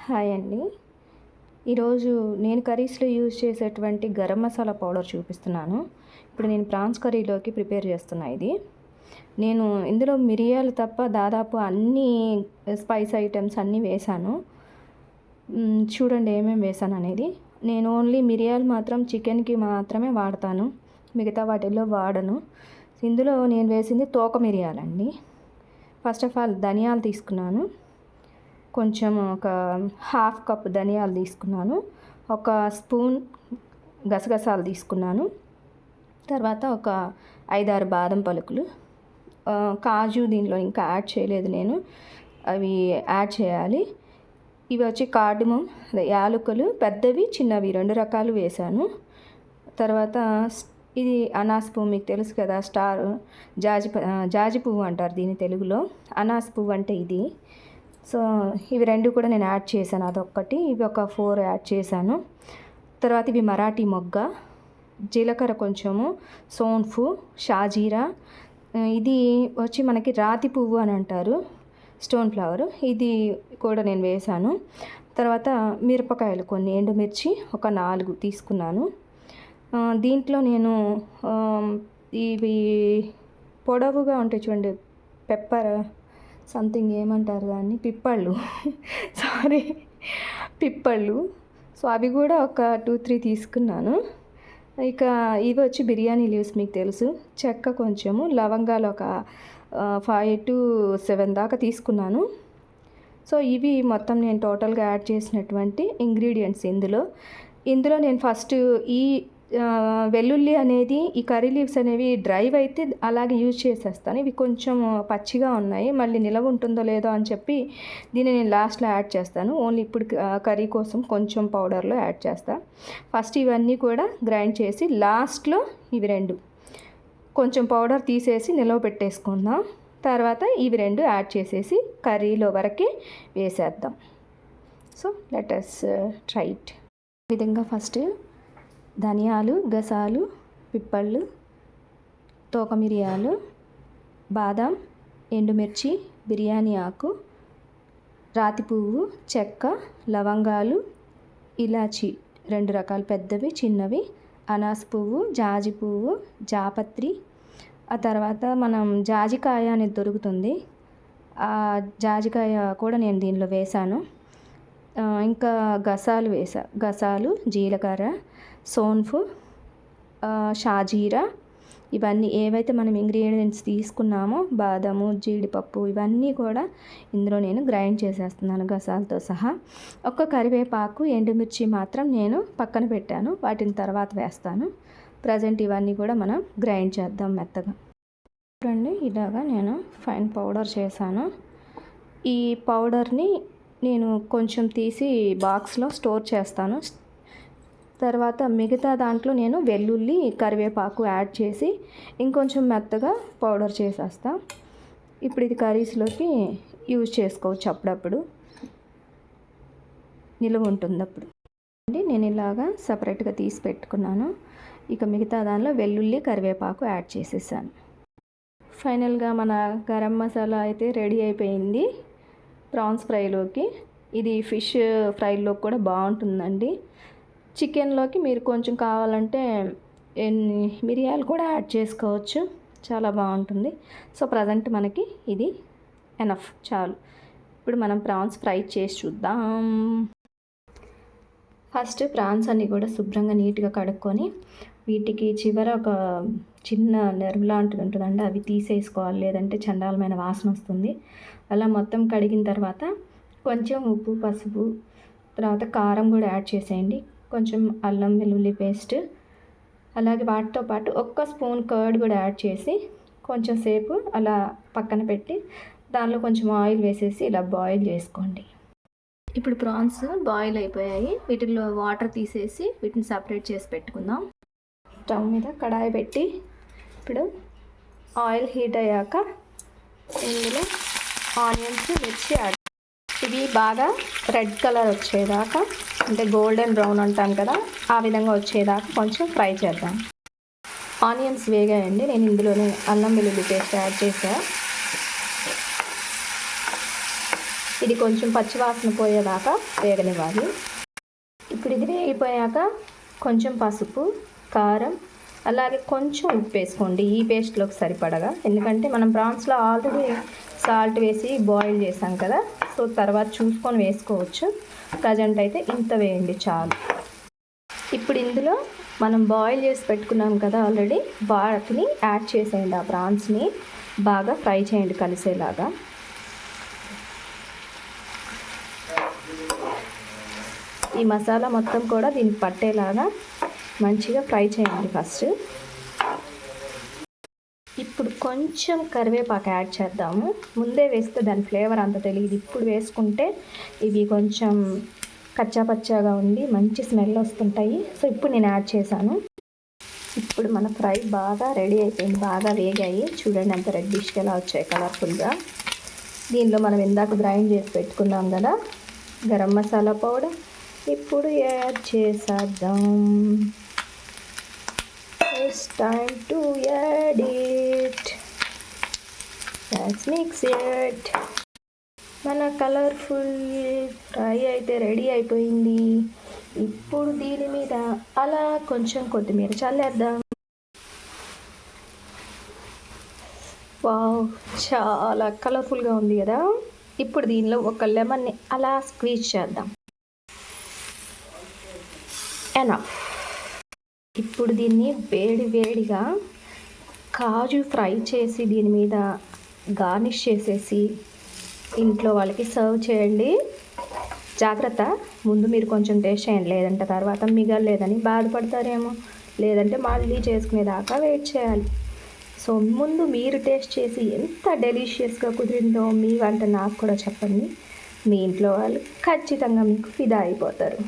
Hi అండి. ఈరోజు నేను కర్రీస్లో యూజ్ చేసేటువంటి గరం మసాలా పౌడర్ చూపిస్తున్నాను. ఇప్పుడు నేను ప్రాన్స్ కర్రీలోకి ప్రిపేర్ చేస్తున్నా ఇది. నేను ఇందులో మిరియాలు తప్ప దాదాపు అన్ని స్పైస్ ఐటమ్స్ అన్నీ వేశాను. చూడండి ఏమేమి వేసాను అనేది. నేను ఓన్లీ మిరియాలు మాత్రం చికెన్కి మాత్రమే వాడతాను, మిగతా వాటిల్లో వాడను. ఇందులో నేను వేసింది తోక మిరియాలండి. ఫస్ట్ ఆఫ్ ఆల్ ధనియాలు తీసుకున్నాను, కొంచెం ఒక హాఫ్ కప్ ధనియాలు తీసుకున్నాను, ఒక స్పూన్ గసగసాలు తీసుకున్నాను, తర్వాత ఒక 5-6 బాదం పలుకులు, కాజు దీనిలో ఇంకా యాడ్ చేయలేదు నేను, అవి యాడ్ చేయాలి. ఇవి వచ్చి కార్డమం, యాలకులు పెద్దవి చిన్నవి 2 రకాలు వేశాను. తర్వాత ఇది అనాస్ పువ్వు, మీకు తెలుసు కదా, స్టార్ జాజి పువ్వు అంటారు దీని తెలుగులో. అనాస్ పువ్వు అంటే ఇది. సో ఇవి 2 కూడా నేను యాడ్ చేశాను, అదొక్కటి, ఇవి ఒక 4 యాడ్ చేశాను. తర్వాత ఇవి మరాఠీ మొగ్గ, జీలకర్ర కొంచెము, సోన్ఫు, షాజీరా, ఇది వచ్చి మనకి రాతి పువ్వు అని అంటారు, స్టోన్ ఫ్లవర్, ఇది కూడా నేను వేశాను. తర్వాత మిరపకాయలు కొన్ని, ఎండుమిర్చి ఒక 4 తీసుకున్నాను. దీంట్లో నేను ఇవి పొడవుగా ఉంటాయి చూడండి, పెప్పర్ సంథింగ్ ఏమంటారు దాన్ని, పిప్పళ్ళు సారీ పిప్పళ్ళు. సో అవి కూడా ఒక 2-3 తీసుకున్నాను. ఇక ఇవి వచ్చి బిర్యానీ లీవ్స్, మీకు తెలుసు, చెక్క కొంచెము, లవంగాలు ఒక 5-7 దాకా తీసుకున్నాను. సో ఇవి మొత్తం నేను టోటల్గా యాడ్ చేసినటువంటి ఇంగ్రీడియంట్స్. ఇందులో నేను ఫస్ట్ ఈ వెల్లుల్లి అనేది, ఈ కర్రీ లీవ్స్ అనేవి డ్రైవ్ అయితే అలాగే యూజ్ చేసేస్తాను. ఇవి కొంచెం పచ్చిగా ఉన్నాయి, మళ్ళీ నిలవ ఉంటుందో లేదో అని చెప్పి దీన్ని నేను లాస్ట్లో యాడ్ చేస్తాను. ఓన్లీ ఇప్పుడు కర్రీ కోసం కొంచెం పౌడర్లో యాడ్ చేస్తాను. ఫస్ట్ ఇవన్నీ కూడా గ్రైండ్ చేసి లాస్ట్లో ఇవి 2 కొంచెం పౌడర్ తీసేసి నిలవ పెట్టేసుకుందాం. తర్వాత ఇవి 2 యాడ్ చేసేసి కర్రీలో వరకే వేసేద్దాం. So let us try it. ఈ విధంగా ఫస్ట్ ధనియాలు, గసాలు, పిప్పళ్ళు, తోక మిరియాలు, బాదం, ఎండుమిర్చి, బిర్యానీ ఆకు, రాతి పువ్వు, చెక్క, లవంగాలు, ఇలాచి 2 రకాలు పెద్దవి చిన్నవి, అనాస్ పువ్వు, జాజి పువ్వు, జాపత్రి, ఆ తర్వాత మనం జాజికాయ అనేది దొరుకుతుంది, ఆ జాజికాయ కూడా నేను దీనిలో వేశాను. ఇంకా గసాలు, జీలకర్ర, సోన్ఫు, షాజీరా, ఇవన్నీ ఏవైతే మనం ఇంగ్రీడియంట్స్ తీసుకున్నామో, బాదము, జీడిపప్పు, ఇవన్నీ కూడా ఇందులో నేను గ్రైండ్ చేసేస్తున్నాను గసాలతో సహా. ఒక్క కరివేపాకు, ఎండుమిర్చి మాత్రం నేను పక్కన పెట్టాను, వాటిని తర్వాత వేస్తాను. ప్రజెంట్ ఇవన్నీ కూడా మనం గ్రైండ్ చేద్దాం మెత్తగా. చూడండి, ఇలాగా నేను ఫైన్ పౌడర్ చేశాను. ఈ పౌడర్ని నేను కొంచెం తీసి బాక్స్లో స్టోర్ చేస్తాను. తర్వాత మిగతా దాంట్లో నేను వెల్లుల్లి, కరివేపాకు యాడ్ చేసి ఇంకొంచెం మెత్తగా పౌడర్ చేసేస్తా. ఇప్పుడు ఇది కర్రీస్లోకి యూజ్ చేసుకోవచ్చు, అప్పుడప్పుడు నిలువ ఉంటుంది అప్పుడు. నేను ఇలాగా సపరేట్గా తీసి పెట్టుకున్నాను. ఇక మిగతా దానిలో వెల్లుల్లి, కరివేపాకు యాడ్ చేసేసాను. ఫైనల్గా మన గరం మసాలా అయితే రెడీ అయిపోయింది ప్రాన్స్ ఫ్రైలోకి. ఇది ఫిష్ ఫ్రైలోకి కూడా బాగుంటుందండి. చికెన్లోకి మీరు కొంచెం కావాలంటే మిరియాలు కూడా యాడ్ చేసుకోవచ్చు, చాలా బాగుంటుంది. సో ప్రజెంట్ మనకి ఇది ఎనఫ్, చాలు. ఇప్పుడు మనం ప్రాన్స్ ఫ్రై చేసి చూద్దాం. ఫస్ట్ ప్రాన్స్ అన్నీ కూడా శుభ్రంగా నీట్గా కడుక్కొని, వీటికి చివర ఒక చిన్న నెర్వ్ లాంటిది ఉంటుందండి, అవి తీసేసుకోవాలి, లేదంటే చండాలమైన వాసన వస్తుంది. అలా మొత్తం కడిగిన తర్వాత కొంచెం ఉప్పు, పసుపు, తర్వాత కారం కూడా యాడ్ చేసేయండి, కొంచెం అల్లం వెల్లుల్లి పేస్ట్, అలాగే వాటితో పాటు 1 స్పూన్ కర్డ్ కూడా యాడ్ చేసి కొంచెం సేపు అలా పక్కన పెట్టి దానిలో కొంచెం ఆయిల్ వేసేసి ఇలా బాయిల్ చేసుకోండి. ఇప్పుడు ప్రాన్స్ బాయిల్ అయిపోయాయి, వీటిలో వాటర్ తీసేసి వీటిని సపరేట్ చేసి పెట్టుకుందాం. స్టవ్ మీద కడాయి పెట్టి ఇప్పుడు ఆయిల్ హీట్ అయ్యాక ఇందులో ఆనియన్స్, మిర్చి యాడ్, ఇవి బాగా రెడ్ కలర్ వచ్చేదాకా, అంటే గోల్డెన్ బ్రౌన్ అంటాం కదా, ఆ విధంగా వచ్చేదాకా కొంచెం ఫ్రై చేద్దాం. ఆనియన్స్ వేగాయండి, నేను ఇందులోనే అల్లం వెల్లుల్లి పేస్ట్ యాడ్ చేసా. ఇది కొంచెం పచ్చివాసన పోయేదాకా వేగనివ్వాలి. ఇప్పుడు ఇది వేగిపోయాక కొంచెం పసుపు, కారం, అలాగే కొంచెం ఉప్పు వేసుకోండి ఈ పేస్ట్లోకి సరిపడగా. ఎందుకంటే మనం ప్రాన్స్లో ఆల్రెడీ సాల్ట్ వేసి బాయిల్ చేసాం కదా, సో తర్వాత చూసుకొని వేసుకోవచ్చు. ప్రజెంట్ అయితే ఇంత వేయండి చాలు. ఇప్పుడు ఇందులో మనం బాయిల్ చేసి పెట్టుకున్నాం కదా ఆల్రెడీ, వాటిని యాడ్ చేసేయండి. ఆ ప్రాన్స్ని బాగా ఫ్రై చేయండి కలిసేలాగా. ఈ మసాలా మొత్తం కూడా దీనికి పట్టేలాగా మంచిగా ఫ్రై చేయండి ఫస్ట్. ఇప్పుడు కొంచెం కరివేపాకు యాడ్ చేద్దాము. ముందే వేస్తే దాని ఫ్లేవర్ అంత తెలియదు, ఇప్పుడు వేసుకుంటే ఇవి కొంచెం కచ్చాపచ్చాగా ఉండి మంచి స్మెల్ వస్తుంటాయి. సో ఇప్పుడు నేను యాడ్ చేశాను. ఇప్పుడు మన ఫ్రై బాగా రెడీ అయిపోయింది, బాగా వేగాయి. చూడండి ఎంత రెడ్డిష్గా ఎలా వచ్చాయి కలర్ఫుల్గా. దీనిలో మనం ఇందాక గ్రైండ్ చేసి పెట్టుకున్నాం కదా గరం మసాలా పౌడర్, ఇప్పుడు యాడ్ చేసేద్దాం. It's time to add it. Let's mix it. మన కలర్ఫుల్ ఫ్రై అయితే రెడీ అయిపోయింది. ఇప్పుడు దీని మీద అలా కొంచెం కొత్తిమీర చల్లేద్దాం. వావ్, చాలా కలర్ఫుల్గా ఉంది కదా. ఇప్పుడు దీనిలో ఒక లెమన్ని అలా స్క్వీజ్ చేద్దాం. ఎనఫ్. ఇప్పుడు దీన్ని వేడిగా కాజు ఫ్రై చేసి దీని మీద గార్నిష్ చేసేసి ఇంట్లో వాళ్ళకి సర్వ్ చేయండి. జాగ్రత్త, ముందు మీరు కొంచెం టేస్ట్ చేయండి, లేదంటే తర్వాత మిగలలేదని బాధపడతారేమో, లేదంటే మళ్ళీ చేసుకునేదాకా వెయిట్ చేయాలి. సో ముందు మీరు టేస్ట్ చేసి ఎంత డెలిషియస్గా కుదిరిందో మీ వంట నాకు కూడా చెప్పండి. మీ ఇంట్లో వాళ్ళు ఖచ్చితంగా మీకు ఫిదా అయిపోతారు.